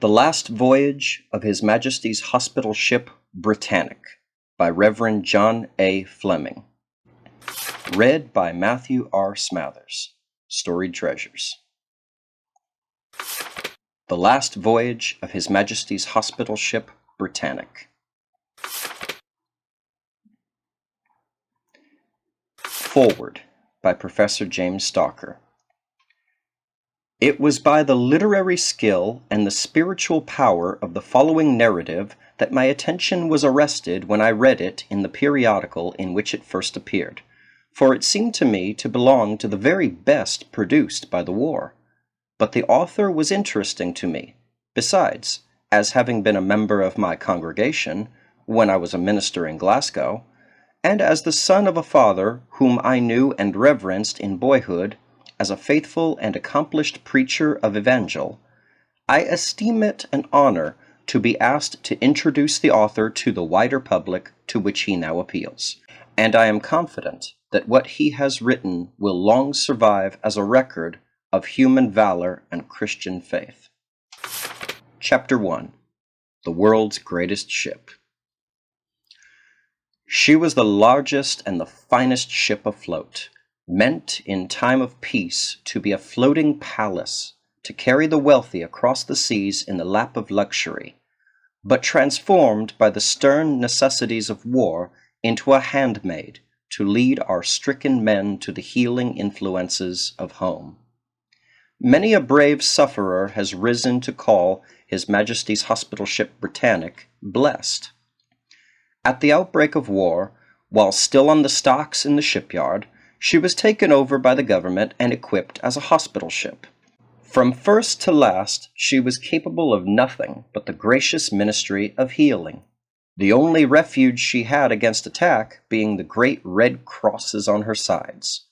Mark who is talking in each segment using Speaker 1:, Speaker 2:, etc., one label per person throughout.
Speaker 1: The Last Voyage of His Majesty's Hospital Ship Britannic by Reverend John A. Fleming. Read by Matthew R. Smathers. Storied Treasures. The Last Voyage of His Majesty's Hospital Ship Britannic. Foreword by Professor James Stalker. It was by the literary skill and the spiritual power of the following narrative that my attention was arrested when I read it in the periodical in which it first appeared, for it seemed to me to belong to the very best produced by the war. But the author was interesting to me, besides, as having been a member of my congregation, when I was a minister in Glasgow, and as the son of a father whom I knew and reverenced in boyhood, as a faithful and accomplished preacher of Evangel, I esteem it an honor to be asked to introduce the author to the wider public to which he now appeals, and I am confident that what he has written will long survive as a record of human valor and Christian faith. Chapter 1. The World's Greatest Ship. She was the largest and the finest ship afloat, meant in time of peace to be a floating palace, to carry the wealthy across the seas in the lap of luxury, but transformed by the stern necessities of war into a handmaid to lead our stricken men to the healing influences of home. Many a brave sufferer has risen to call His Majesty's Hospital Ship Britannic blessed. At the outbreak of war, while still on the stocks in the shipyard, she was taken over by the government and equipped as a hospital ship. From first to last, she was capable of nothing but the gracious ministry of healing, the only refuge she had against attack being the great red crosses on her sides.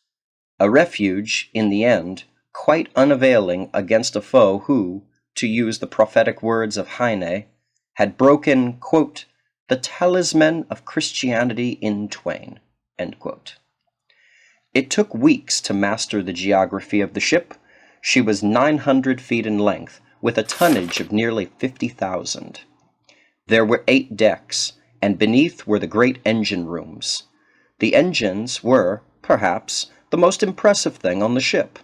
Speaker 1: A refuge, in the end, quite unavailing against a foe who, to use the prophetic words of Heine, had broken, quote, the talisman of Christianity in twain, end quote. It took weeks to master the geography of the ship. She was 900 feet in length, with a tonnage of nearly 50,000. There were 8 decks, and beneath were the great engine rooms. The engines were, perhaps, the most impressive thing on the ship.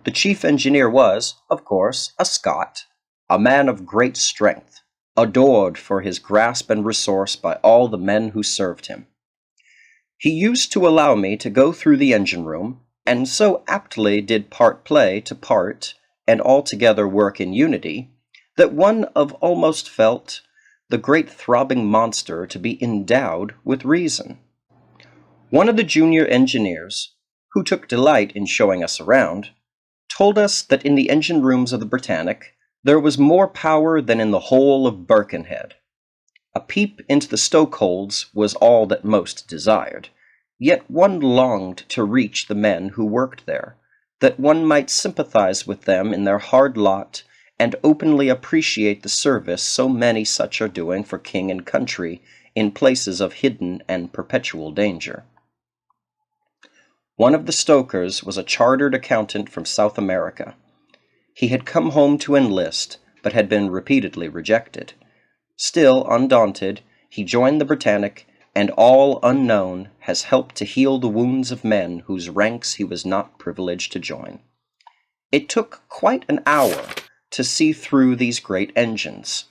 Speaker 1: The chief engineer was, of course, a Scot, a man of great strength, adored for his grasp and resource by all the men who served him. He used to allow me to go through the engine room, and so aptly did part play to part, and altogether work in unity, that one of almost felt the great throbbing monster to be endowed with reason. One of the junior engineers, who took delight in showing us around, told us that in the engine rooms of the Britannic there was more power than in the whole of Birkenhead. A peep into the stokeholds was all that most desired, yet one longed to reach the men who worked there, that one might sympathize with them in their hard lot and openly appreciate the service so many such are doing for king and country in places of hidden and perpetual danger. One of the stokers was a chartered accountant from South America. He had come home to enlist, but had been repeatedly rejected. Still undaunted, he joined the Britannic, and all unknown has helped to heal the wounds of men whose ranks he was not privileged to join. It took quite an hour to see through these great engines,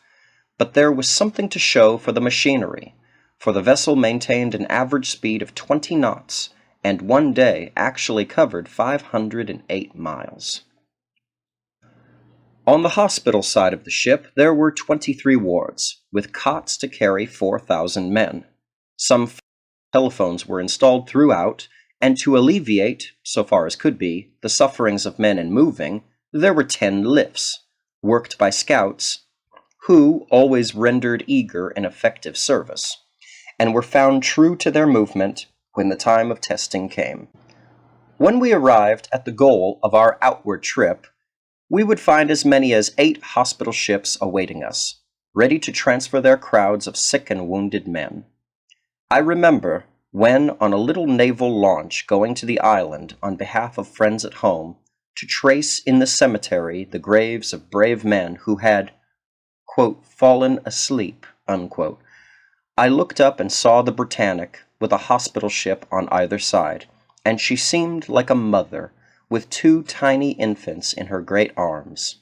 Speaker 1: but there was something to show for the machinery, for the vessel maintained an average speed of 20 knots, and one day actually covered 508 miles. On the hospital side of the ship, there were 23 wards, with cots to carry 4,000 men. Some telephones were installed throughout, and to alleviate, so far as could be, the sufferings of men in moving, there were 10 lifts, worked by scouts, who always rendered eager and effective service, and were found true to their movement when the time of testing came. When we arrived at the goal of our outward trip, we would find as many as 8 hospital ships awaiting us, ready to transfer their crowds of sick and wounded men. I remember when, on a little naval launch going to the island on behalf of friends at home, to trace in the cemetery the graves of brave men who had, quote, fallen asleep, unquote, I looked up and saw the Britannic with a hospital ship on either side, and she seemed like a mother with two tiny infants in her great arms.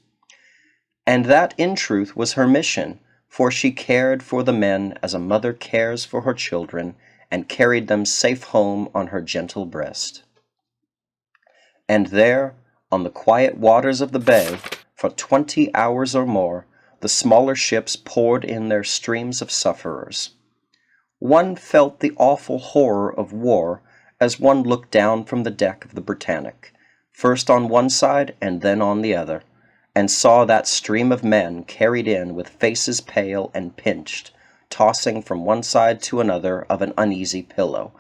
Speaker 1: And that, in truth, was her mission, for she cared for the men as a mother cares for her children, and carried them safe home on her gentle breast. And there, on the quiet waters of the bay, for 20 hours or more, the smaller ships poured in their streams of sufferers. One felt the awful horror of war as one looked down from the deck of the Britannic, first on one side and then on the other, and saw that stream of men carried in with faces pale and pinched, tossing from one side to another of an uneasy pillow.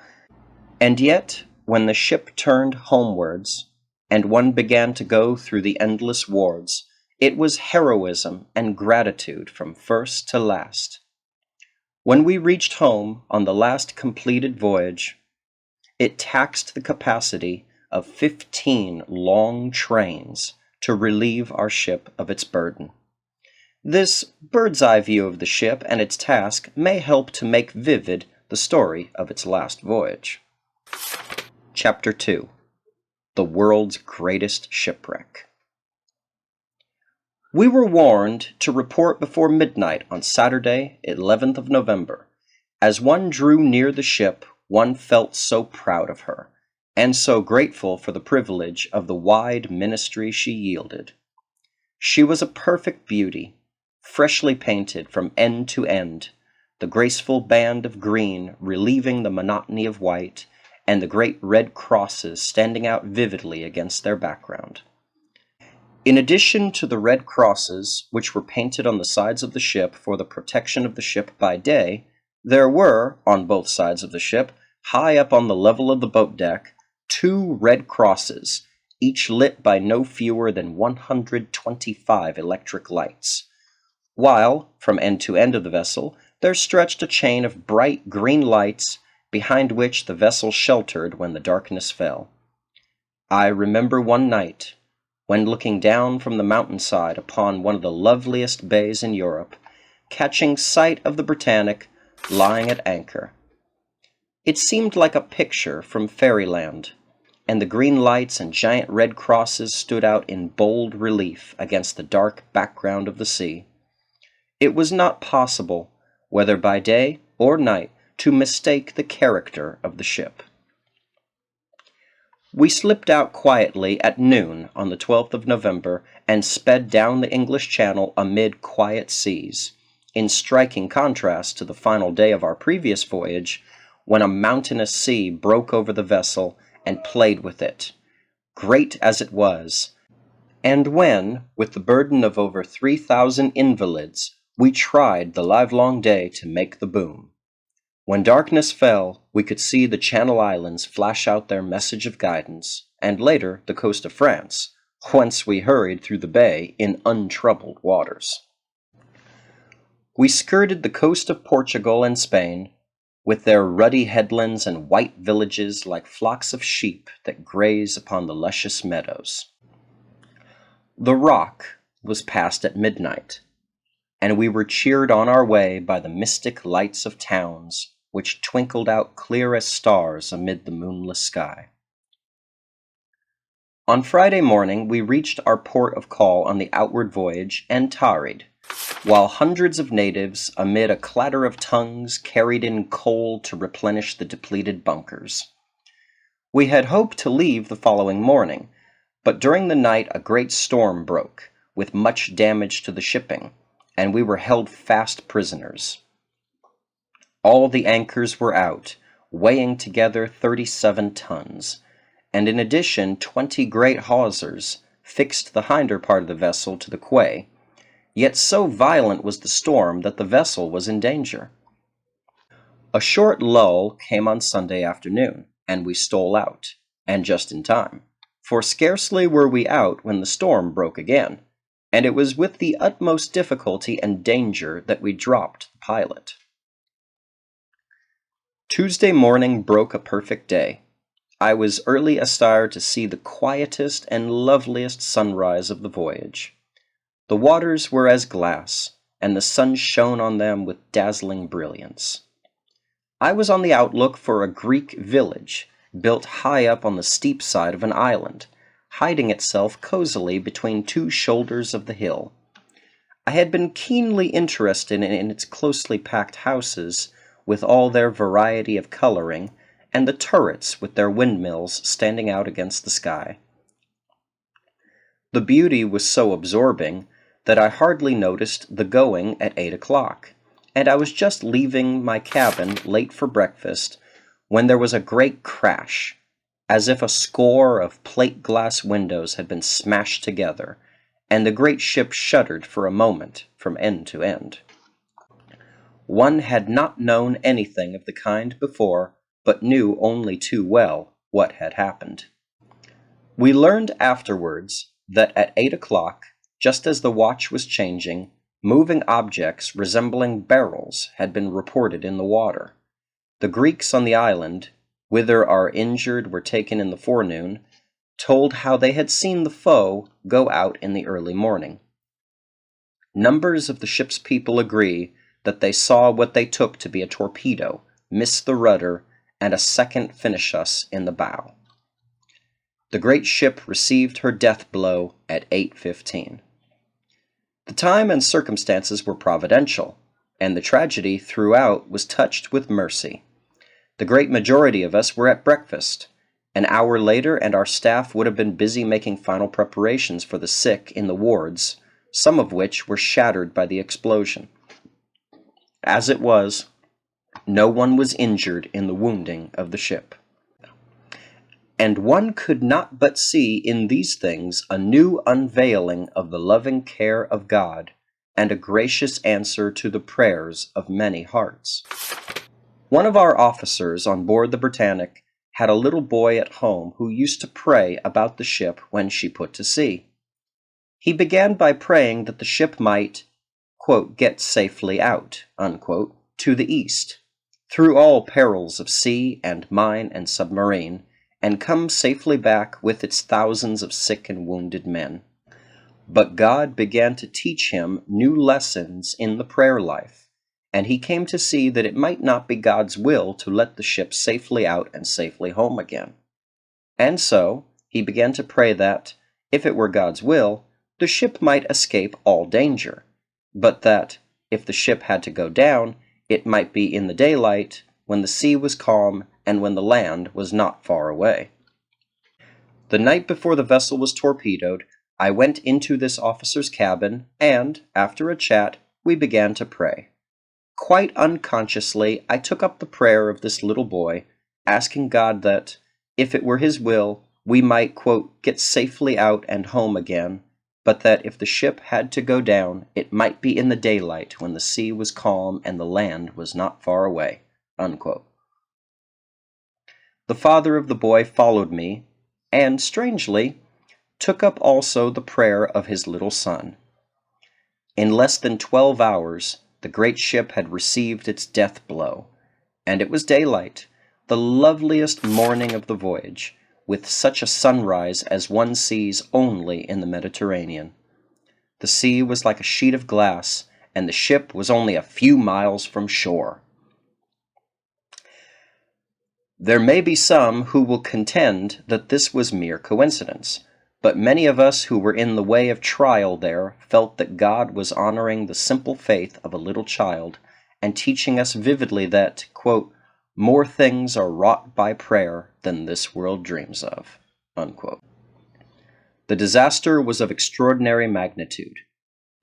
Speaker 1: And yet, when the ship turned homewards, and one began to go through the endless wards, it was heroism and gratitude from first to last. When we reached home on the last completed voyage, it taxed the capacity of 15 long trains to relieve our ship of its burden. This bird's-eye view of the ship and its task may help to make vivid the story of its last voyage. Chapter 2. The World's Greatest Shipwreck. We were warned to report before midnight on Saturday, 11th of November. As one drew near the ship, one felt so proud of her, and so grateful for the privilege of the wide ministry she yielded. She was a perfect beauty, freshly painted from end to end, the graceful band of green relieving the monotony of white, and the great red crosses standing out vividly against their background. In addition to the red crosses, which were painted on the sides of the ship for the protection of the ship by day, there were, on both sides of the ship, high up on the level of the boat deck, 2 red crosses, each lit by no fewer than 125 electric lights, while, from end to end of the vessel, there stretched a chain of bright green lights, behind which the vessel sheltered when the darkness fell. I remember one night, when looking down from the mountainside upon one of the loveliest bays in Europe, catching sight of the Britannic lying at anchor. It seemed like a picture from fairyland, and the green lights and giant red crosses stood out in bold relief against the dark background of the sea. It was not possible, whether by day or night, to mistake the character of the ship. We slipped out quietly at noon on the 12th of November and sped down the English Channel amid quiet seas, in striking contrast to the final day of our previous voyage, when a mountainous sea broke over the vessel and played with it, great as it was, and when, with the burden of over 3,000 invalids, we tried the livelong day to make the boom. When darkness fell, we could see the Channel Islands flash out their message of guidance, and later the coast of France, whence we hurried through the bay in untroubled waters. We skirted the coast of Portugal and Spain, with their ruddy headlands and white villages like flocks of sheep that graze upon the luscious meadows. The Rock was passed at midnight, and we were cheered on our way by the mystic lights of towns, which twinkled out clear as stars amid the moonless sky. On Friday morning we reached our port of call on the outward voyage and tarried, while hundreds of natives, amid a clatter of tongues, carried in coal to replenish the depleted bunkers. We had hoped to leave the following morning, but during the night a great storm broke, with much damage to the shipping, and we were held fast prisoners. All the anchors were out, weighing together 37 tons, and in addition 20 great hawsers fixed the hinder part of the vessel to the quay, yet so violent was the storm that the vessel was in danger. A short lull came on Sunday afternoon, and we stole out, and just in time, for scarcely were we out when the storm broke again, and it was with the utmost difficulty and danger that we dropped the pilot. Tuesday morning broke a perfect day. I was early astir to see the quietest and loveliest sunrise of the voyage. The waters were as glass, and the sun shone on them with dazzling brilliance. I was on the outlook for a Greek village, built high up on the steep side of an island, hiding itself cozily between two shoulders of the hill. I had been keenly interested in its closely packed houses, with all their variety of coloring, and the turrets with their windmills standing out against the sky. The beauty was so absorbing that I hardly noticed the going at 8 o'clock, and I was just leaving my cabin late for breakfast when there was a great crash, as if a score of plate glass windows had been smashed together, and the great ship shuddered for a moment from end to end. One had not known anything of the kind before, but knew only too well what had happened. We learned afterwards that at 8 o'clock, just as the watch was changing, moving objects resembling barrels had been reported in the water. The Greeks on the island, whither our injured were taken in the forenoon, told how they had seen the foe go out in the early morning. Numbers of the ship's people agree that they saw what they took to be a torpedo miss the rudder and a second finish us in the bow. The great ship received her death blow at 8:15. The time and circumstances were providential, and the tragedy throughout was touched with mercy. The great majority of us were at breakfast. An hour later, and our staff would have been busy making final preparations for the sick in the wards, some of which were shattered by the explosion. As it was, no one was injured in the wounding of the ship. And one could not but see in these things a new unveiling of the loving care of God, and a gracious answer to the prayers of many hearts. One of our officers on board the Britannic had a little boy at home who used to pray about the ship when she put to sea. He began by praying that the ship might, quote, get safely out, unquote, to the east, through all perils of sea and mine and submarine, and come safely back with its thousands of sick and wounded men. But God began to teach him new lessons in the prayer life, and he came to see that it might not be God's will to let the ship safely out and safely home again. And so he began to pray that, if it were God's will, the ship might escape all danger, but that, if the ship had to go down, it might be in the daylight, when the sea was calm, and when the land was not far away. The night before the vessel was torpedoed, I went into this officer's cabin, and, after a chat, we began to pray. Quite unconsciously, I took up the prayer of this little boy, asking God that, if it were his will, we might, quote, get safely out and home again, but that if the ship had to go down, it might be in the daylight when the sea was calm and the land was not far away, unquote. The father of the boy followed me, and, strangely, took up also the prayer of his little son. In less than 12 hours, the great ship had received its death blow, and it was daylight, the loveliest morning of the voyage, with such a sunrise as one sees only in the Mediterranean. The sea was like a sheet of glass, and the ship was only a few miles from shore. There may be some who will contend that this was mere coincidence, but many of us who were in the way of trial there felt that God was honoring the simple faith of a little child and teaching us vividly that, quote, more things are wrought by prayer than this world dreams of, unquote. The disaster was of extraordinary magnitude,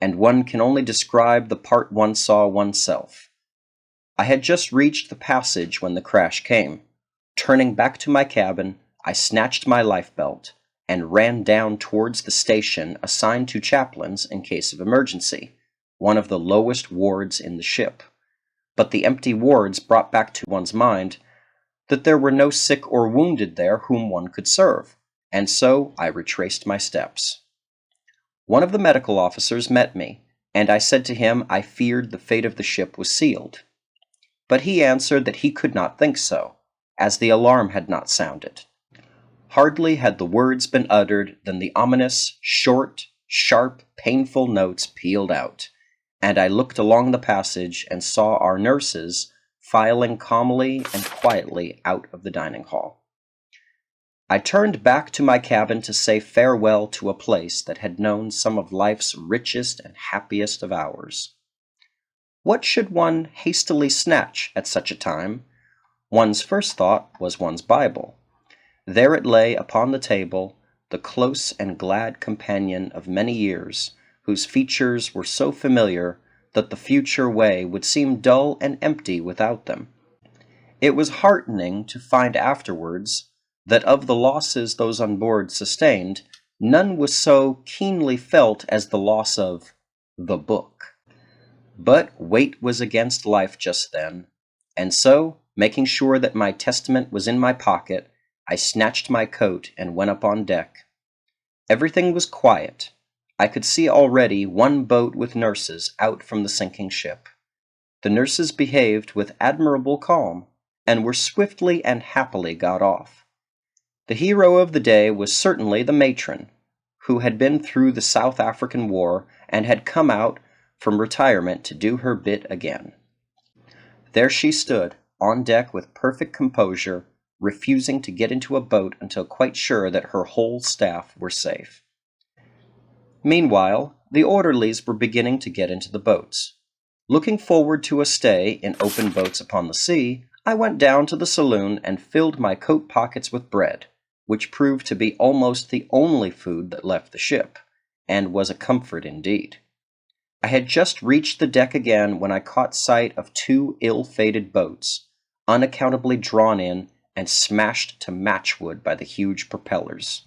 Speaker 1: and one can only describe the part one saw oneself. I had just reached the passage when the crash came. Turning back to my cabin, I snatched my lifebelt and ran down towards the station assigned to chaplains in case of emergency, one of the lowest wards in the ship. But the empty wards brought back to one's mind that there were no sick or wounded there whom one could serve, and so I retraced my steps. One of the medical officers met me, and I said to him I feared the fate of the ship was sealed. But he answered that he could not think so, as the alarm had not sounded. Hardly had the words been uttered than the ominous, short, sharp, painful notes pealed out, and I looked along the passage and saw our nurses filing calmly and quietly out of the dining hall. I turned back to my cabin to say farewell to a place that had known some of life's richest and happiest of hours. What should one hastily snatch at such a time? One's first thought was one's Bible. There it lay upon the table, the close and glad companion of many years, whose features were so familiar that the future way would seem dull and empty without them. It was heartening to find afterwards that of the losses those on board sustained, none was so keenly felt as the loss of the book. But weight was against life just then, and so, making sure that my testament was in my pocket, I snatched my coat and went up on deck. Everything was quiet. I could see already one boat with nurses out from the sinking ship. The nurses behaved with admirable calm, and were swiftly and happily got off. The hero of the day was certainly the matron, who had been through the South African War and had come out from retirement to do her bit again. There she stood, on deck with perfect composure, refusing to get into a boat until quite sure that her whole staff were safe. Meanwhile, the orderlies were beginning to get into the boats. Looking forward to a stay in open boats upon the sea, I went down to the saloon and filled my coat pockets with bread, which proved to be almost the only food that left the ship, and was a comfort indeed. I had just reached the deck again when I caught sight of two ill-fated boats, unaccountably drawn in and smashed to matchwood by the huge propellers.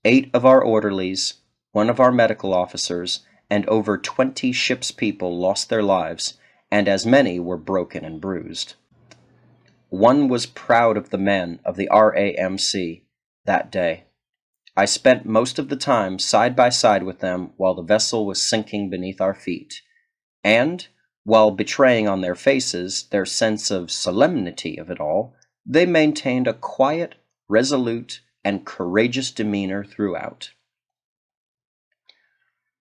Speaker 1: 8 of our orderlies, 1 of our medical officers, and over 20 ship's people lost their lives, and as many were broken and bruised. One was proud of the men of the R.A.M.C. that day. I spent most of the time side by side with them while the vessel was sinking beneath our feet, and, while betraying on their faces their sense of solemnity of it all, they maintained a quiet, resolute, and courageous demeanor throughout.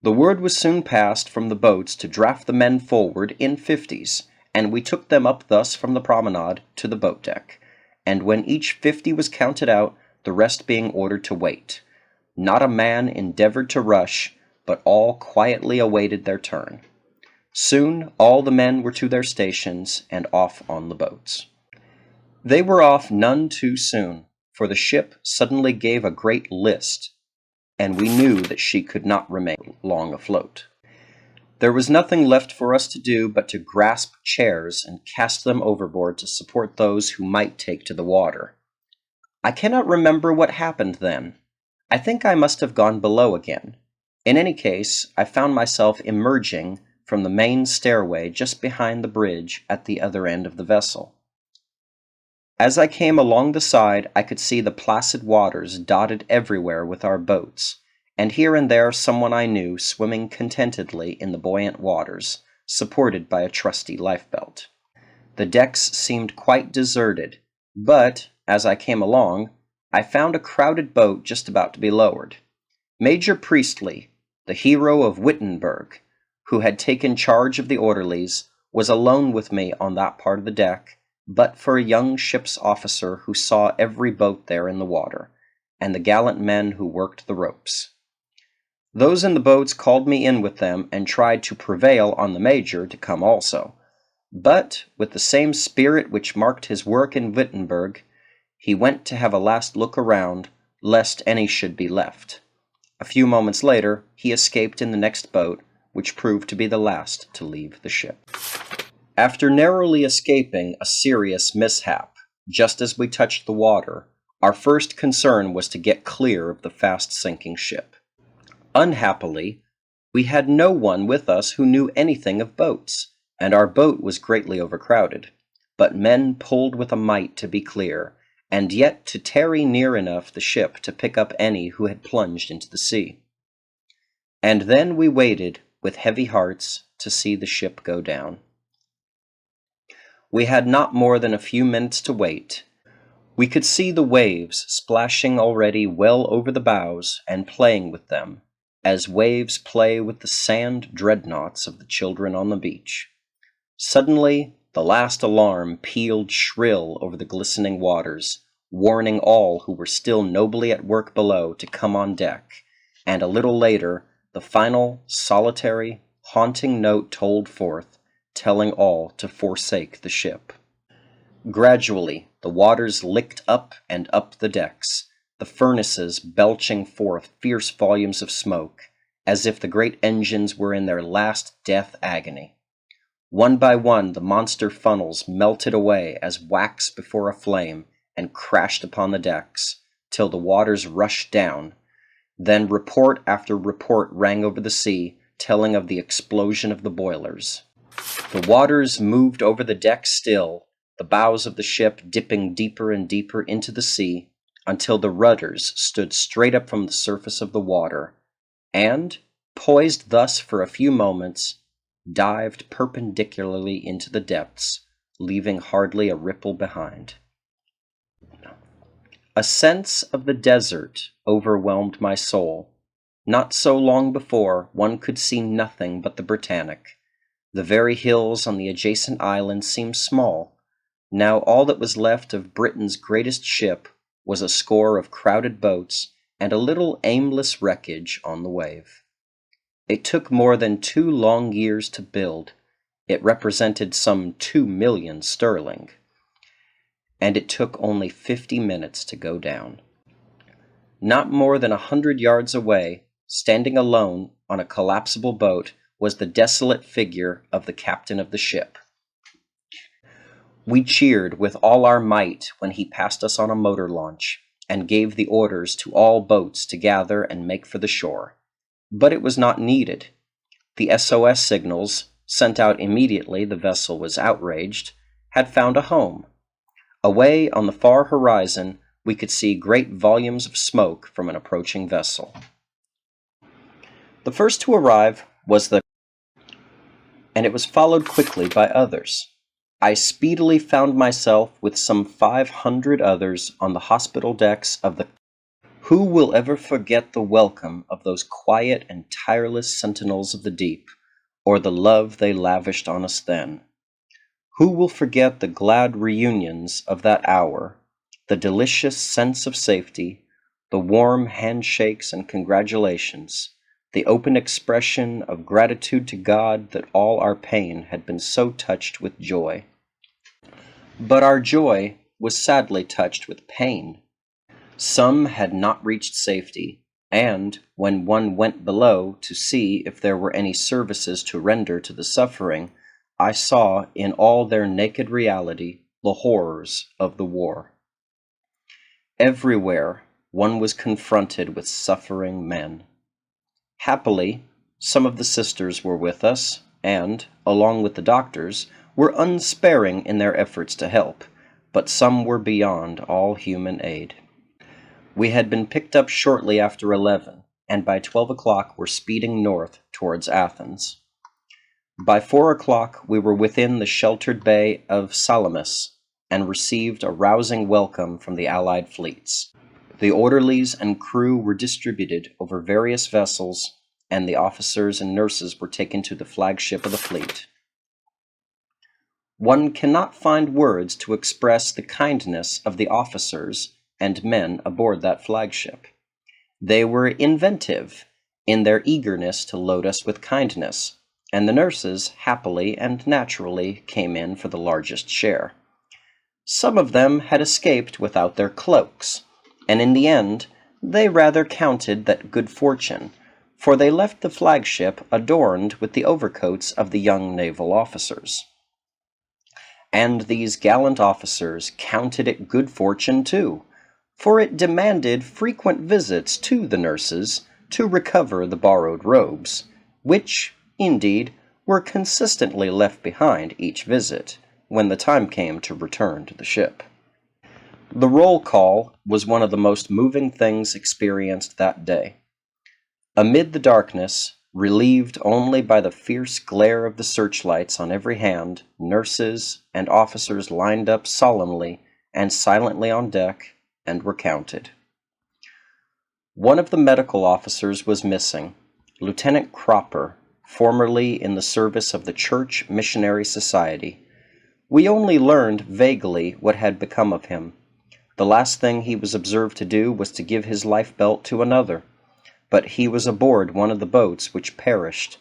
Speaker 1: The word was soon passed from the boats to draft the men forward in 50s, and we took them up thus from the promenade to the boat deck, and when each 50 was counted out, the rest being ordered to wait. Not a man endeavored to rush, but all quietly awaited their turn. Soon all the men were to their stations and off on the boats. They were off none too soon, for the ship suddenly gave a great list, and we knew that she could not remain long afloat. There was nothing left for us to do but to grasp chairs and cast them overboard to support those who might take to the water. I cannot remember what happened then. I think I must have gone below again. In any case, I found myself emerging from the main stairway just behind the bridge at the other end of the vessel. As I came along the side, I could see the placid waters dotted everywhere with our boats, and here and there someone I knew swimming contentedly in the buoyant waters, supported by a trusty lifebelt. The decks seemed quite deserted, but, as I came along, I found a crowded boat just about to be lowered. Major Priestley, the hero of Wittenberg, who had taken charge of the orderlies, was alone with me on that part of the deck, but for a young ship's officer who saw every boat there in the water, and the gallant men who worked the ropes. Those in the boats called me in with them and tried to prevail on the major to come also, but with the same spirit which marked his work in Wittenberg, he went to have a last look around, lest any should be left. A few moments later, he escaped in the next boat, which proved to be the last to leave the ship. After narrowly escaping a serious mishap, just as we touched the water, our first concern was to get clear of the fast-sinking ship. Unhappily, we had no one with us who knew anything of boats, and our boat was greatly overcrowded, but men pulled with a might to be clear, and yet to tarry near enough the ship to pick up any who had plunged into the sea. And then we waited, with heavy hearts, to see the ship go down. We had not more than a few minutes to wait. We could see the waves splashing already well over the bows and playing with them, as waves play with the sand dreadnoughts of the children on the beach. Suddenly, the last alarm pealed shrill over the glistening waters, warning all who were still nobly at work below to come on deck, and a little later, the final, solitary, haunting note tolled forth, telling all to forsake the ship. Gradually, the waters licked up and up the decks, the furnaces belching forth fierce volumes of smoke, as if the great engines were in their last death agony. One by one, the monster funnels melted away as wax before a flame and crashed upon the decks, till the waters rushed down. Then report after report rang over the sea, telling of the explosion of the boilers. The waters moved over the deck still, the bows of the ship dipping deeper and deeper into the sea, until the rudders stood straight up from the surface of the water, and, poised thus for a few moments, dived perpendicularly into the depths, leaving hardly a ripple behind. A sense of the desert overwhelmed my soul. Not so long before, one could see nothing but the Britannic. The very hills on the adjacent island seemed small. Now all that was left of Britain's greatest ship was a score of crowded boats and a little aimless wreckage on the wave. It took more than 2 long years to build. It represented some 2 million sterling. And it took only 50 minutes to go down. Not more than 100 yards away, standing alone on a collapsible boat, was the desolate figure of the captain of the ship. We cheered with all our might when he passed us on a motor launch, and gave the orders to all boats to gather and make for the shore. But it was not needed. The SOS signals, sent out immediately the vessel was outraged, had found a home. Away on the far horizon, we could see great volumes of smoke from an approaching vessel. The first to arrive was and it was followed quickly by others. I speedily found myself with some 500 others on the hospital decks of the. Who will ever forget the welcome of those quiet and tireless sentinels of the deep, or the love they lavished on us then? Who will forget the glad reunions of that hour, the delicious sense of safety, the warm handshakes and congratulations, the open expression of gratitude to God that all our pain had been so touched with joy? But our joy was sadly touched with pain. Some had not reached safety, and when one went below to see if there were any services to render to the suffering, I saw in all their naked reality the horrors of the war. Everywhere one was confronted with suffering men. Happily, some of the sisters were with us, and, along with the doctors, were unsparing in their efforts to help, but some were beyond all human aid. We had been picked up shortly after 11, and by 12 o'clock were speeding north towards Athens. By 4 o'clock we were within the sheltered bay of Salamis, and received a rousing welcome from the Allied fleets. The orderlies and crew were distributed over various vessels, and the officers and nurses were taken to the flagship of the fleet. One cannot find words to express the kindness of the officers and men aboard that flagship. They were inventive in their eagerness to load us with kindness, and the nurses happily and naturally came in for the largest share. Some of them had escaped without their cloaks, and in the end they rather counted that good fortune, for they left the flagship adorned with the overcoats of the young naval officers. And these gallant officers counted it good fortune too, for it demanded frequent visits to the nurses to recover the borrowed robes, which, indeed, were consistently left behind each visit, when the time came to return to the ship. The roll call was one of the most moving things experienced that day. Amid the darkness, relieved only by the fierce glare of the searchlights on every hand, nurses and officers lined up solemnly and silently on deck and were counted. One of the medical officers was missing, Lieutenant Cropper, formerly in the service of the Church Missionary Society. We only learned vaguely what had become of him. The last thing he was observed to do was to give his life-belt to another, but he was aboard one of the boats which perished.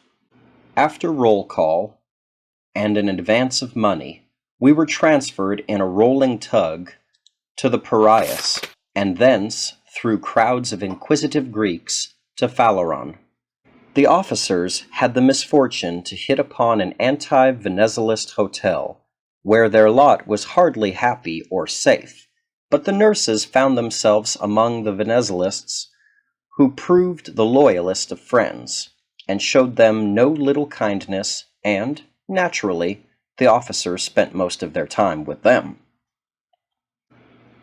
Speaker 1: After roll call and an advance of money, we were transferred in a rolling tug to the Piraeus, and thence, through crowds of inquisitive Greeks, to Phaleron. The officers had the misfortune to hit upon an anti-Venezuelist hotel, where their lot was hardly happy or safe, but the nurses found themselves among the Venezuelists, who proved the loyalest of friends, and showed them no little kindness, and, naturally, the officers spent most of their time with them.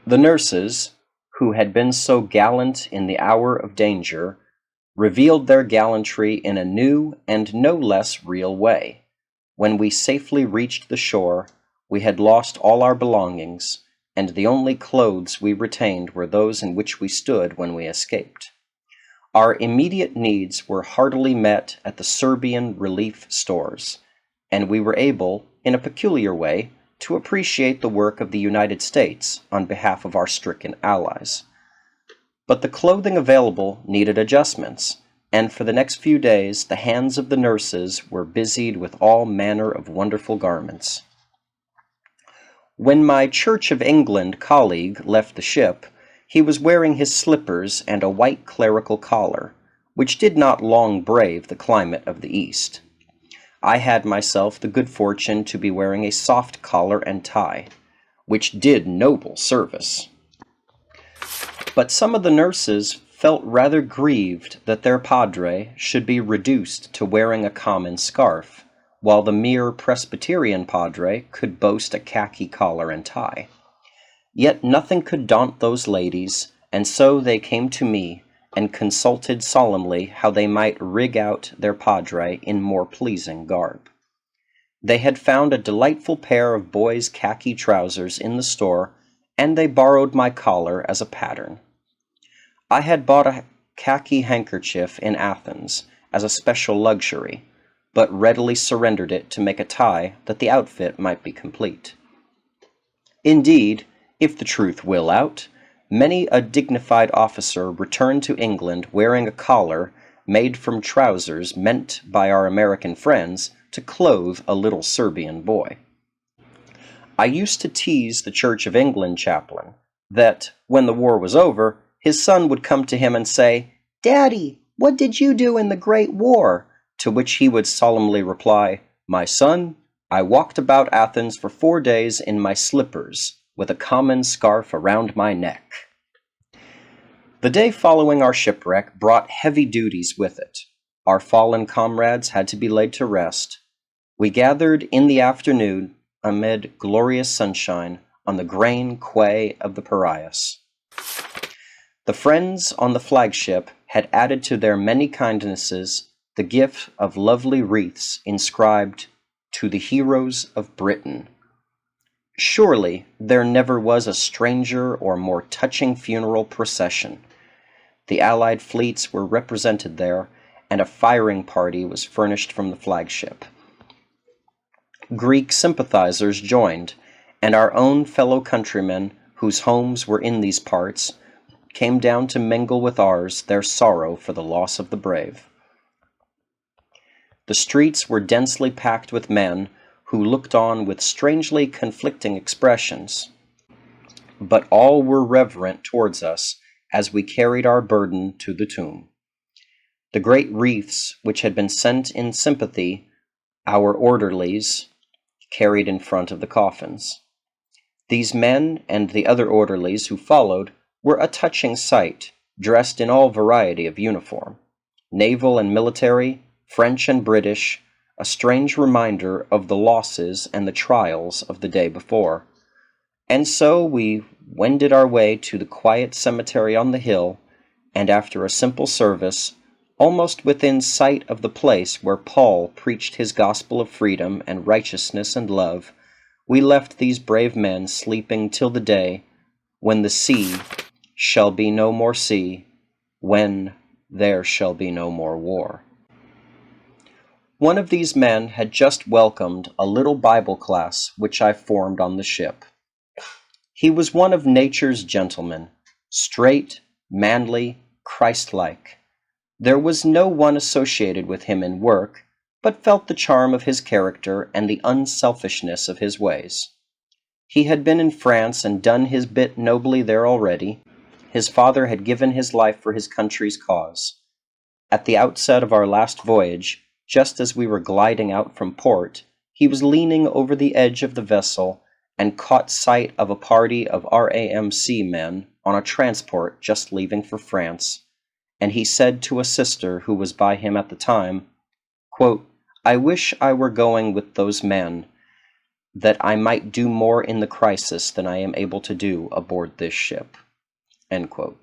Speaker 1: The nurses, who had been so gallant in the hour of danger, revealed their gallantry in a new and no less real way. When we safely reached the shore, we had lost all our belongings, and the only clothes we retained were those in which we stood when we escaped. Our immediate needs were heartily met at the Serbian relief stores, and we were able, in a peculiar way, to appreciate the work of the United States on behalf of our stricken allies. But the clothing available needed adjustments, and for the next few days the hands of the nurses were busied with all manner of wonderful garments. When my Church of England colleague left the ship, he was wearing his slippers and a white clerical collar, which did not long brave the climate of the East. I had myself the good fortune to be wearing a soft collar and tie, which did noble service. But some of the nurses felt rather grieved that their padre should be reduced to wearing a common scarf, while the mere Presbyterian padre could boast a khaki collar and tie. Yet nothing could daunt those ladies, and so they came to me and consulted solemnly how they might rig out their padre in more pleasing garb. They had found a delightful pair of boys' khaki trousers in the store, and they borrowed my collar as a pattern. I had bought a khaki handkerchief in Athens as a special luxury, but readily surrendered it to make a tie that the outfit might be complete. Indeed, if the truth will out, many a dignified officer returned to England wearing a collar made from trousers meant by our American friends to clothe a little Serbian boy. I used to tease the Church of England chaplain that, when the war was over, his son would come to him and say, "Daddy, what did you do in the Great War?" To which he would solemnly reply, "My son, I walked about Athens for 4 days in my slippers, with a common scarf around my neck." The day following our shipwreck brought heavy duties with it. Our fallen comrades had to be laid to rest. We gathered in the afternoon amid glorious sunshine on the grain quay of the Piraeus. The friends on the flagship had added to their many kindnesses the gift of lovely wreaths inscribed, "To the Heroes of Britain." Surely there never was a stranger or more touching funeral procession. The Allied fleets were represented there, and a firing party was furnished from the flagship. Greek sympathizers joined, and our own fellow countrymen, whose homes were in these parts, came down to mingle with ours their sorrow for the loss of the brave. The streets were densely packed with men who looked on with strangely conflicting expressions, but all were reverent towards us as we carried our burden to the tomb. The great wreaths which had been sent in sympathy, our orderlies carried in front of the coffins. These men and the other orderlies who followed were a touching sight, dressed in all variety of uniform, naval and military, French and British, a strange reminder of the losses and the trials of the day before. And so we wended our way to the quiet cemetery on the hill, and after a simple service, almost within sight of the place where Paul preached his gospel of freedom and righteousness and love, we left these brave men sleeping till the day when the sea shall be no more sea, when there shall be no more war. One of these men had just welcomed a little Bible class which I formed on the ship. He was one of nature's gentlemen, straight, manly, Christ-like. There was no one associated with him in work, but felt the charm of his character and the unselfishness of his ways. He had been in France and done his bit nobly there already. His father had given his life for his country's cause. At the outset of our last voyage, just as we were gliding out from port, he was leaning over the edge of the vessel and caught sight of a party of R.A.M.C. men on a transport just leaving for France, and he said to a sister who was by him at the time, quote, "I wish I were going with those men, that I might do more in the crisis than I am able to do aboard this ship." End quote.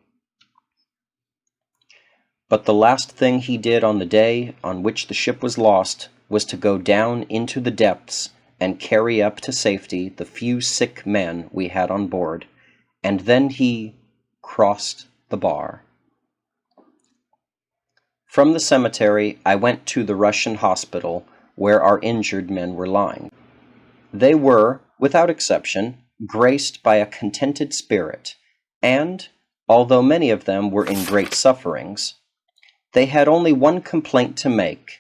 Speaker 1: But the last thing he did on the day on which the ship was lost was to go down into the depths and carry up to safety the few sick men we had on board, and then he crossed the bar. From the cemetery, I went to the Russian hospital where our injured men were lying. They were, without exception, graced by a contented spirit, and, although many of them were in great sufferings, they had only one complaint to make,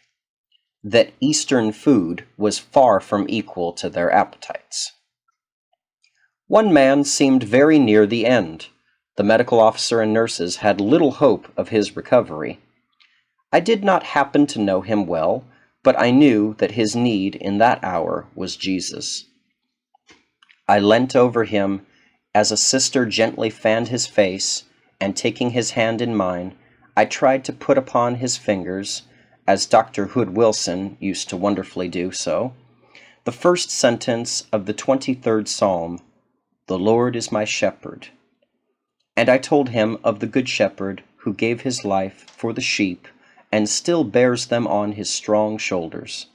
Speaker 1: that Eastern food was far from equal to their appetites. One man seemed very near the end. The medical officer and nurses had little hope of his recovery. I did not happen to know him well, but I knew that his need in that hour was Jesus. I leant over him as a sister gently fanned his face, and taking his hand in mine, I tried to put upon his fingers, as Dr. Hood Wilson used to wonderfully do so, the first sentence of the 23rd Psalm, "The Lord is my shepherd." And I told him of the Good Shepherd who gave his life for the sheep and still bears them on his strong shoulders.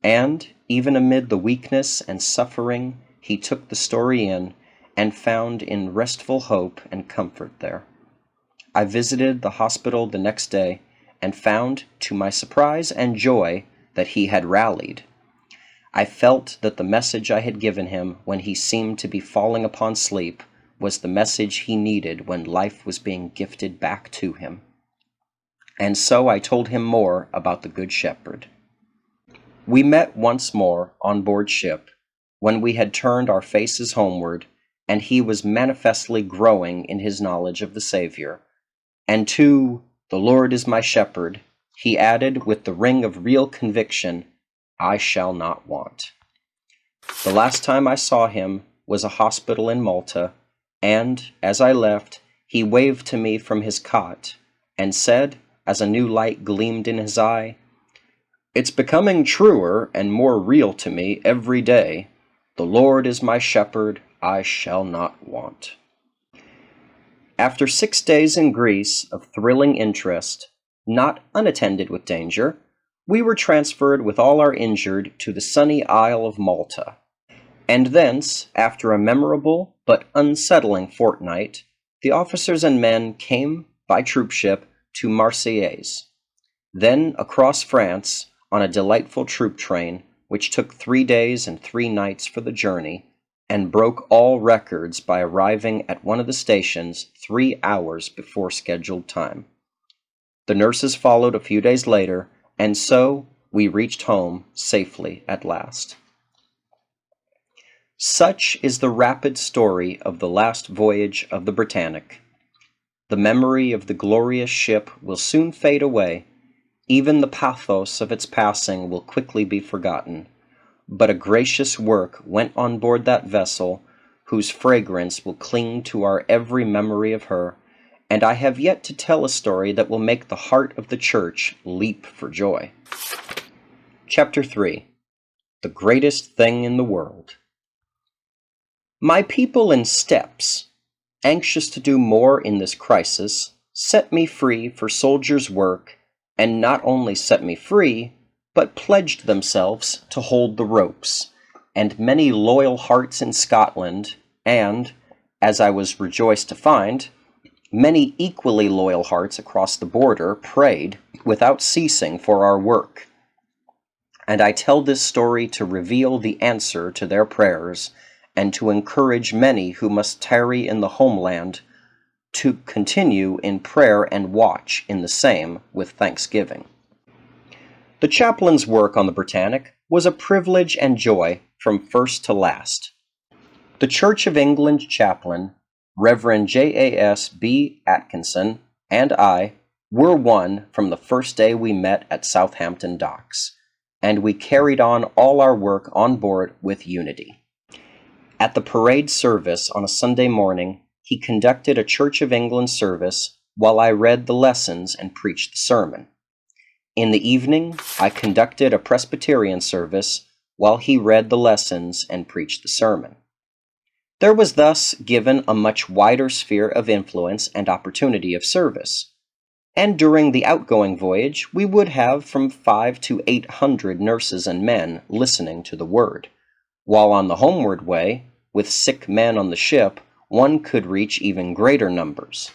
Speaker 1: And, even amid the weakness and suffering, he took the story in and found in restful hope and comfort there. I visited the hospital the next day and found, to my surprise and joy, that he had rallied. I felt that the message I had given him when he seemed to be falling upon sleep was the message he needed when life was being gifted back to him. And so I told him more about the Good Shepherd. We met once more on board ship, when we had turned our faces homeward, and he was manifestly growing in his knowledge of the Savior. And to "The Lord is my shepherd," he added with the ring of real conviction, "I shall not want." The last time I saw him was a hospital in Malta, and, as I left, he waved to me from his cot, and said, as a new light gleamed in his eye, "It's becoming truer and more real to me every day. The Lord is my shepherd, I shall not want." After 6 days in Greece of thrilling interest, not unattended with danger, we were transferred with all our injured to the sunny Isle of Malta, and thence, after a memorable but unsettling fortnight, the officers and men came by troopship to Marseilles, then across France on a delightful troop train which took 3 days and 3 nights for the journey, and broke all records by arriving at one of the stations 3 hours before scheduled time. The nurses followed a few days later, and so we reached home safely at last. Such is the rapid story of the last voyage of the Britannic. The memory of the glorious ship will soon fade away. Even the pathos of its passing will quickly be forgotten. But a gracious work went on board that vessel, whose fragrance will cling to our every memory of her, and I have yet to tell a story that will make the heart of the Church leap for joy. Chapter 3. The Greatest Thing in the World. My people in steppes, anxious to do more in this crisis, set me free for soldiers' work, and not only set me free, but pledged themselves to hold the ropes, and many loyal hearts in Scotland, and, as I was rejoiced to find, many equally loyal hearts across the border prayed without ceasing for our work. and I tell this story to reveal the answer to their prayers and to encourage many who must tarry in the homeland to continue in prayer and watch in the same with thanksgiving. The chaplain's work on the Britannic was a privilege and joy from first to last. The Church of England chaplain, Reverend J.A.S. B. Atkinson, and I were one from the first day we met at Southampton docks, and we carried on all our work on board with unity. At the parade service on a Sunday morning, he conducted a Church of England service while I read the lessons and preached the sermon. In the evening, I conducted a Presbyterian service while he read the lessons and preached the sermon. There was thus given a much wider sphere of influence and opportunity of service, and during the outgoing voyage we would have from 500 to 800 nurses and men listening to the Word, while on the homeward way, with sick men on the ship, one could reach even greater numbers.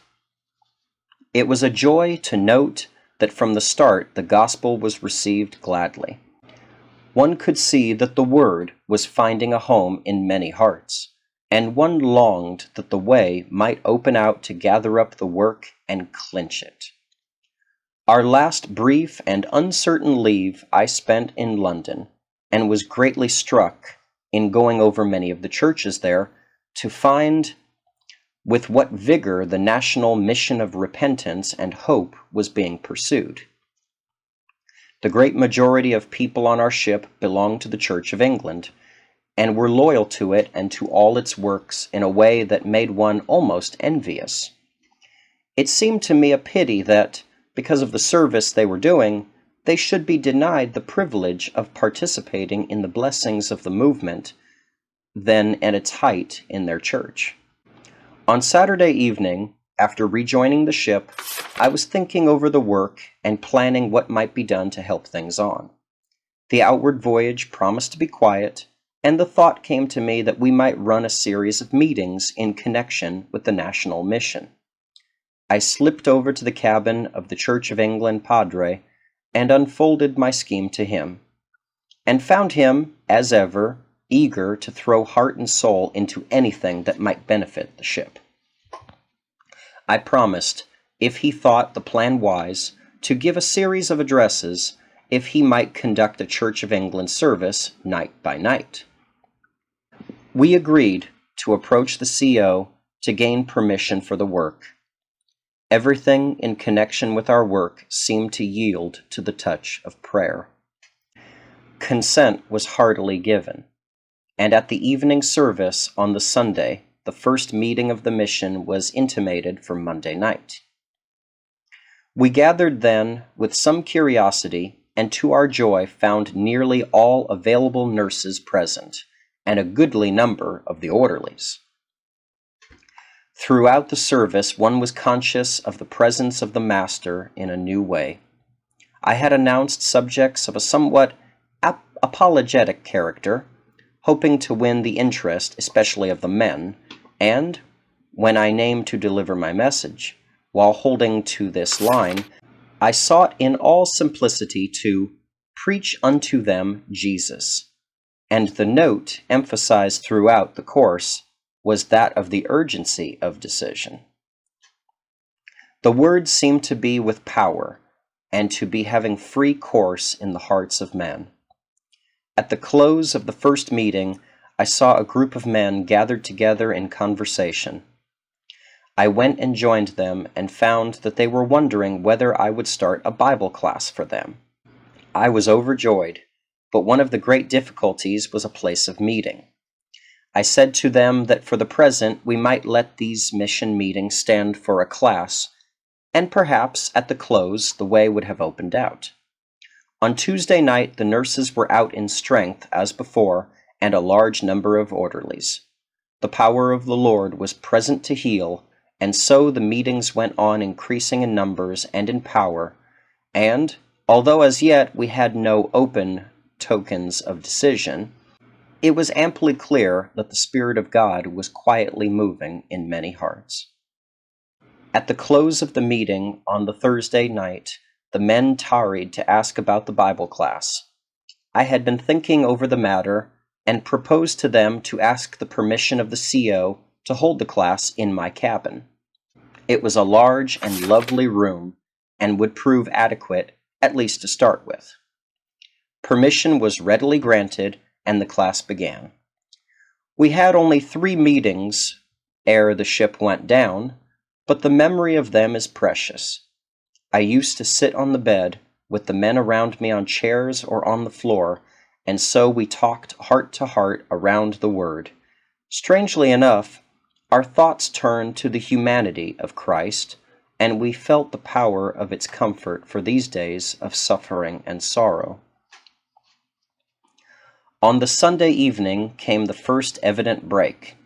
Speaker 1: It was a joy to note that from the start the gospel was received gladly. One could see that the Word was finding a home in many hearts, and one longed that the way might open out to gather up the work and clinch it. Our last brief and uncertain leave I spent in London, and was greatly struck, in going over many of the churches there, to find with what vigor the national mission of repentance and hope was being pursued. The great majority of people on our ship belonged to the Church of England, and were loyal to it and to all its works in a way that made one almost envious. It seemed to me a pity that, because of the service they were doing, they should be denied the privilege of participating in the blessings of the movement then at its height in their church. On Saturday evening, after rejoining the ship, I was thinking over the work and planning what might be done to help things on. The outward voyage promised to be quiet, and the thought came to me that we might run a series of meetings in connection with the national mission. I slipped over to the cabin of the Church of England padre and unfolded my scheme to him, and found him, as ever, eager to throw heart and soul into anything that might benefit the ship. I promised, if he thought the plan wise, to give a series of addresses if he might conduct a Church of England service night by night. We agreed to approach the CO to gain permission for the work. Everything in connection with our work seemed to yield to the touch of prayer. Consent was heartily given, and at the evening service on the Sunday, the first meeting of the mission was intimated for Monday night. We gathered then with some curiosity, and to our joy found nearly all available nurses present, and a goodly number of the orderlies. Throughout the service one was conscious of the presence of the Master in a new way. I had announced subjects of a somewhat apologetic character, hoping to win the interest especially of the men, and, when I named to deliver my message, while holding to this line, I sought in all simplicity to preach unto them Jesus, and the note emphasized throughout the course was that of the urgency of decision. The words seemed to be with power, and to be having free course in the hearts of men. At the close of the first meeting, I saw a group of men gathered together in conversation. I went and joined them and found that they were wondering whether I would start a Bible class for them. I was overjoyed, but one of the great difficulties was a place of meeting. I said to them that for the present we might let these mission meetings stand for a class, and perhaps at the close the way would have opened out. On Tuesday night the nurses were out in strength as before, and a large number of orderlies. The power of the Lord was present to heal, and so the meetings went on increasing in numbers and in power, and, although as yet we had no open tokens of decision, it was amply clear that the Spirit of God was quietly moving in many hearts. At the close of the meeting on the Thursday night, the men tarried to ask about the Bible class. I had been thinking over the matter and proposed to them to ask the permission of the CO to hold the class in my cabin. It was a large and lovely room and would prove adequate, at least to start with. Permission was readily granted, and the class began. We had only 3 meetings ere the ship went down, but the memory of them is precious. I used to sit on the bed, with the men around me on chairs or on the floor, and so we talked heart to heart around the Word. Strangely enough, our thoughts turned to the humanity of Christ, and we felt the power of its comfort for these days of suffering and sorrow. On the Sunday evening came the first evident break.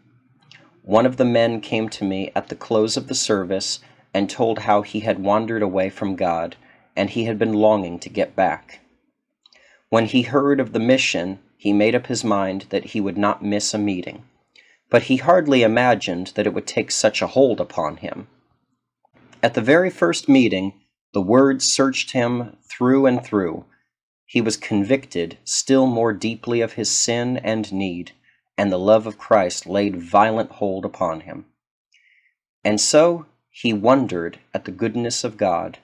Speaker 1: One of the men came to me at the close of the service and told how he had wandered away from God, and he had been longing to get back. When he heard of the mission, he made up his mind that he would not miss a meeting, but he hardly imagined that it would take such a hold upon him. At the very first meeting, the Word searched him through and through. He was convicted still more deeply of his sin and need, and the love of Christ laid violent hold upon him. And so he wondered at the goodness of God,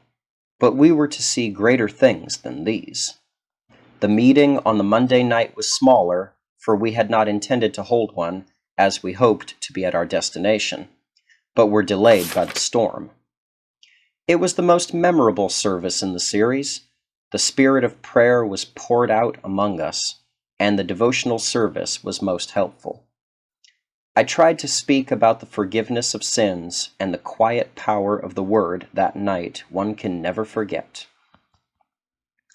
Speaker 1: but we were to see greater things than these. The meeting on the Monday night was smaller, for we had not intended to hold one, as we hoped to be at our destination, but were delayed by the storm. It was the most memorable service in the series. The spirit of prayer was poured out among us, and the devotional service was most helpful. I tried to speak about the forgiveness of sins and the quiet power of the Word that night one can never forget.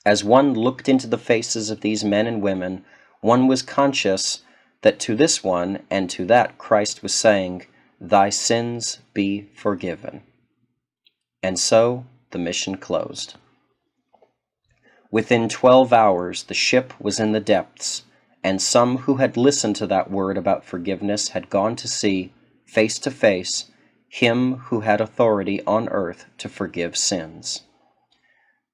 Speaker 1: As one looked into the faces of these men and women, one was conscious that to this one and to that Christ was saying, "Thy sins be forgiven." And so the mission closed. Within 12 hours the ship was in the depths, and some who had listened to that word about forgiveness had gone to see, face to face, Him who had authority on earth to forgive sins.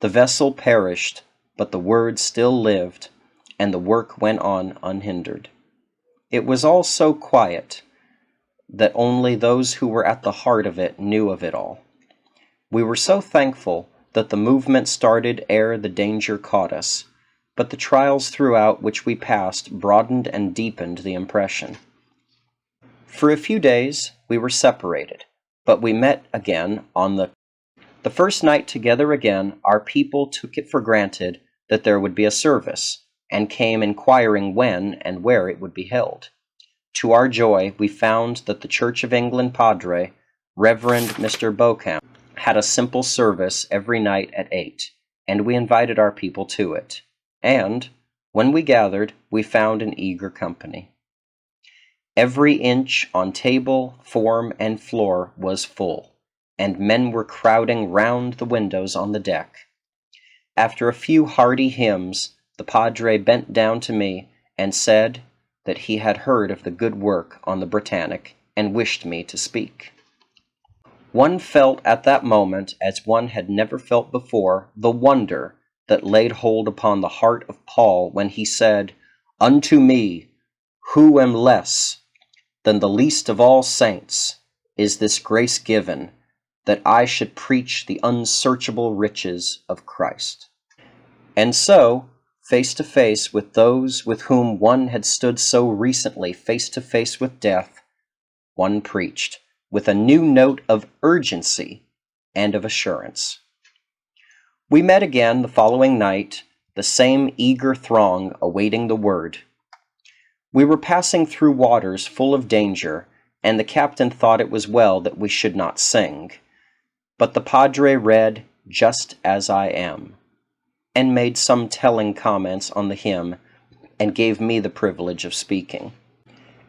Speaker 1: The vessel perished, but the word still lived, and the work went on unhindered. It was all so quiet that only those who were at the heart of it knew of it all. We were so thankful that the movement started ere the danger caught us, but the trials throughout which we passed broadened and deepened the impression. For a few days we were separated, but we met again on the first night together again. Our people took it for granted that there would be a service, and came inquiring when and where it would be held. To our joy, we found that the Church of England Padre, Reverend Mr. Beauchamp, had a simple service every night at 8, and we invited our people to it. And, when we gathered, we found an eager company. Every inch on table, form, and floor was full, and men were crowding round the windows on the deck. After a few hearty hymns, the Padre bent down to me and said that he had heard of the good work on the Britannic and wished me to speak. One felt at that moment, as one had never felt before, the wonder that laid hold upon the heart of Paul when he said, "Unto me, who am less than the least of all saints, is this grace given, that I should preach the unsearchable riches of Christ." And so, face to face with those with whom one had stood so recently face to face with death, one preached, with a new note of urgency and of assurance. We met again the following night, the same eager throng awaiting the word. We were passing through waters full of danger, and the captain thought it was well that we should not sing. But the Padre read, "Just as I am," and made some telling comments on the hymn, and gave me the privilege of speaking.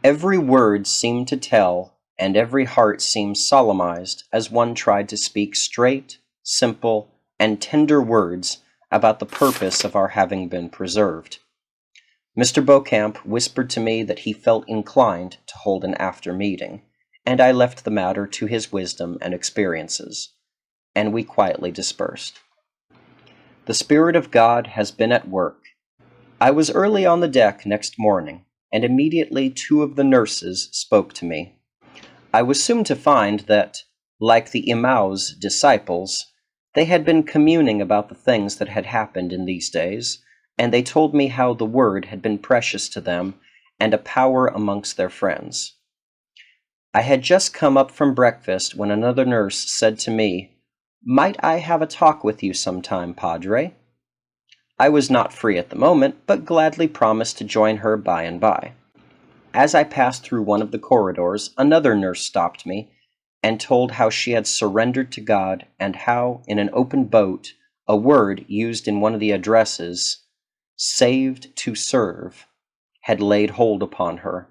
Speaker 1: Every word seemed to tell, and every heart seemed solemnized as one tried to speak straight, simple, and tender words about the purpose of our having been preserved. Mr. Beauchamp whispered to me that he felt inclined to hold an after meeting, and I left the matter to his wisdom and experiences, and we quietly dispersed. The Spirit of God has been at work. I was early on the deck next morning, and immediately two of the nurses spoke to me. I was soon to find that, like the H.M.H.S disciples, they had been communing about the things that had happened in these days, and they told me how the word had been precious to them and a power amongst their friends. I had just come up from breakfast when another nurse said to me, "Might I have a talk with you sometime, Padre?" I was not free at the moment, but gladly promised to join her by and by. As I passed through one of the corridors, another nurse stopped me and told how she had surrendered to God and how, in an open boat, a word used in one of the addresses, "saved to serve," had laid hold upon her,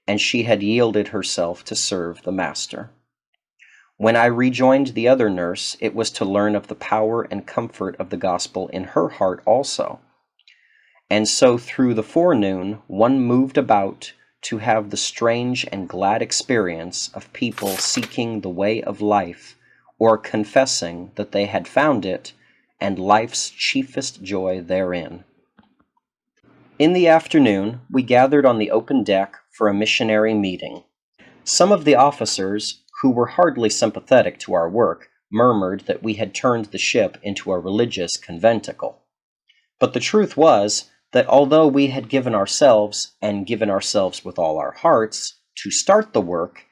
Speaker 1: and she had yielded herself to serve the Master. When I rejoined the other nurse, it was to learn of the power and comfort of the gospel in her heart also. And so through the forenoon one moved about to have the strange and glad experience of people seeking the way of life, or confessing that they had found it, and life's chiefest joy therein. In the afternoon, we gathered on the open deck for a missionary meeting. Some of the officers, who were hardly sympathetic to our work, murmured that we had turned the ship into a religious conventicle. But the truth was that although we had given ourselves, and given ourselves with all our hearts, to start the work,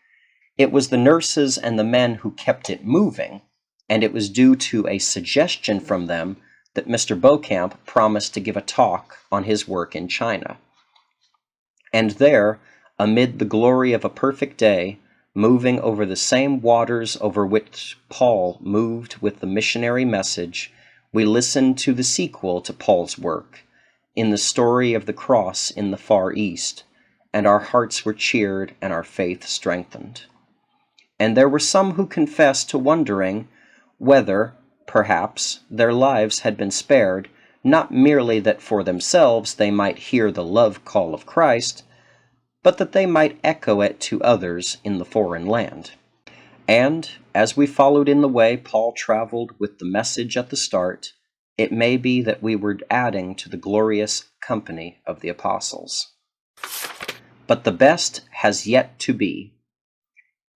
Speaker 1: it was the nurses and the men who kept it moving, and it was due to a suggestion from them that Mr. Beauchamp promised to give a talk on his work in China. And there, amid the glory of a perfect day, moving over the same waters over which Paul moved with the missionary message, we listened to the sequel to Paul's work, in the story of the cross in the Far East, and our hearts were cheered and our faith strengthened. And there were some who confessed to wondering whether, perhaps, their lives had been spared, not merely that for themselves they might hear the love call of Christ, but that they might echo it to others in the foreign land. And, as we followed in the way Paul traveled with the message at the start, it may be that we were adding to the glorious company of the apostles. But the best has yet to be.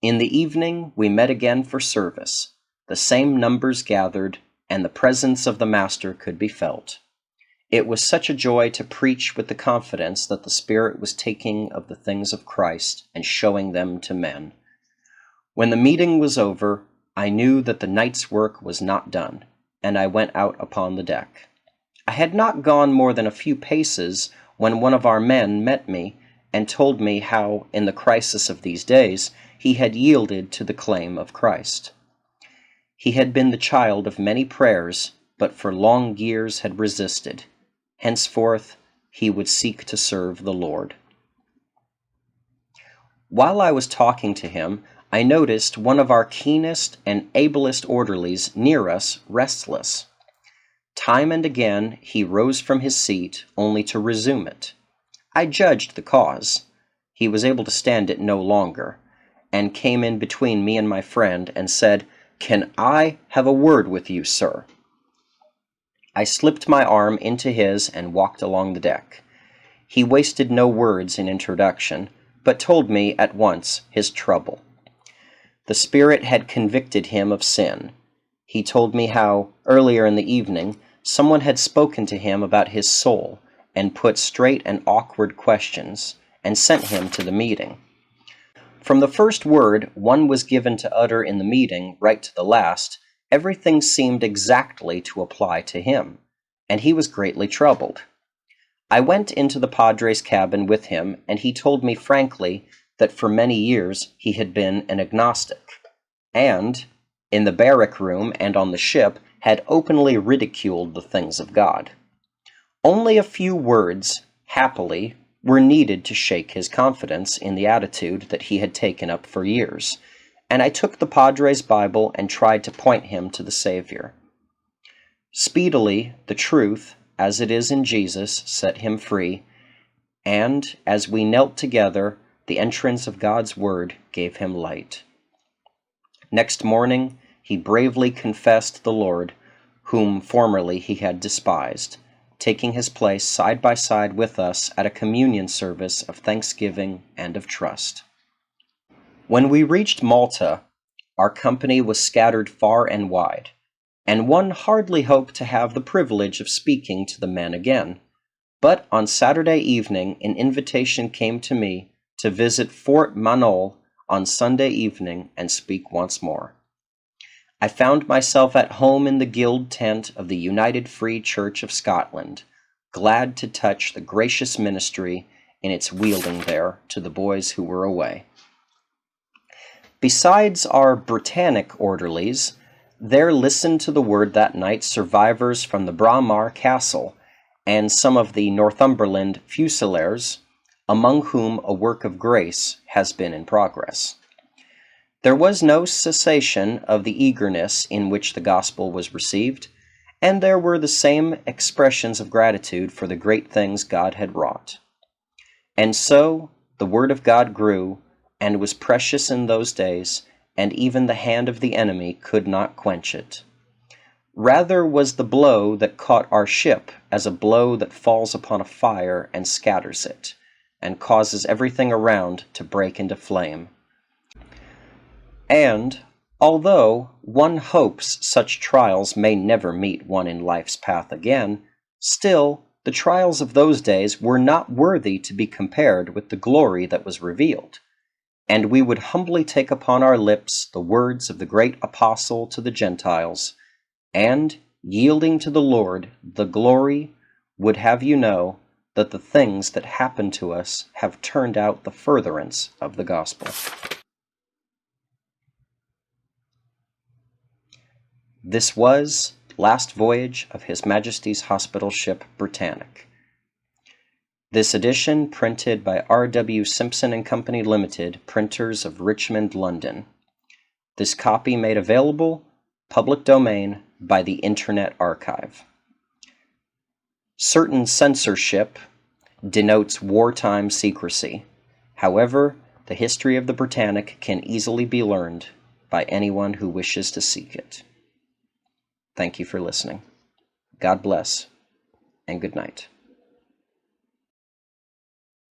Speaker 1: In the evening we met again for service. The same numbers gathered, and the presence of the Master could be felt. It was such a joy to preach with the confidence that the Spirit was taking of the things of Christ and showing them to men. When the meeting was over, I knew that the night's work was not done, and I went out upon the deck. I had not gone more than a few paces when one of our men met me and told me how, in the crisis of these days, he had yielded to the claim of Christ. He had been the child of many prayers, but for long years had resisted. Henceforth, he would seek to serve the Lord. While I was talking to him, I noticed one of our keenest and ablest orderlies near us restless. Time and again he rose from his seat, only to resume it. I judged the cause. He was able to stand it no longer, and came in between me and my friend and said, "Can I have a word with you, sir?" I slipped my arm into his and walked along the deck. He wasted no words in introduction, but told me at once his trouble. The Spirit had convicted him of sin. He told me how, earlier in the evening, someone had spoken to him about his soul, and put straight and awkward questions, and sent him to the meeting. From the first word one was given to utter in the meeting right to the last, everything seemed exactly to apply to him, and he was greatly troubled. I went into the Padre's cabin with him, and he told me frankly that for many years he had been an agnostic, and, in the barrack room and on the ship, had openly ridiculed the things of God. Only a few words, happily, were needed to shake his confidence in the attitude that he had taken up for years, and I took the Padre's Bible and tried to point him to the Savior. Speedily, the truth, as it is in Jesus, set him free, and, as we knelt together, the entrance of God's Word gave him light. Next morning, he bravely confessed the Lord, whom formerly he had despised, taking his place side by side with us at a communion service of thanksgiving and of trust. When we reached Malta, our company was scattered far and wide, and one hardly hoped to have the privilege of speaking to the men again. But on Saturday evening an invitation came to me to visit Fort Manol on Sunday evening and speak once more. I found myself at home in the guild tent of the United Free Church of Scotland, glad to touch the gracious ministry in its wielding there to the boys who were away. Besides our Britannic orderlies, there listened to the word that night survivors from the Braemar Castle, and some of the Northumberland Fusiliers, among whom a work of grace has been in progress. There was no cessation of the eagerness in which the gospel was received, and there were the same expressions of gratitude for the great things God had wrought. And so the word of God grew, and was precious in those days, and even the hand of the enemy could not quench it. Rather was the blow that caught our ship as a blow that falls upon a fire and scatters it, and causes everything around to break into flame. And, although one hopes such trials may never meet one in life's path again, still the trials of those days were not worthy to be compared with the glory that was revealed. And we would humbly take upon our lips the words of the great apostle to the Gentiles, and, yielding to the Lord the glory, would have you know that the things that happen to us have turned out the furtherance of the gospel. This was Last Voyage of His Majesty's Hospital Ship Britannic. This edition printed by R.W. Simpson and Company Limited, printers of Richmond, London. This copy made available, public domain, by the Internet Archive. Certain censorship denotes wartime secrecy. However, the history of the Britannic can easily be learned by anyone who wishes to seek it. Thank you for listening. God bless, and good night.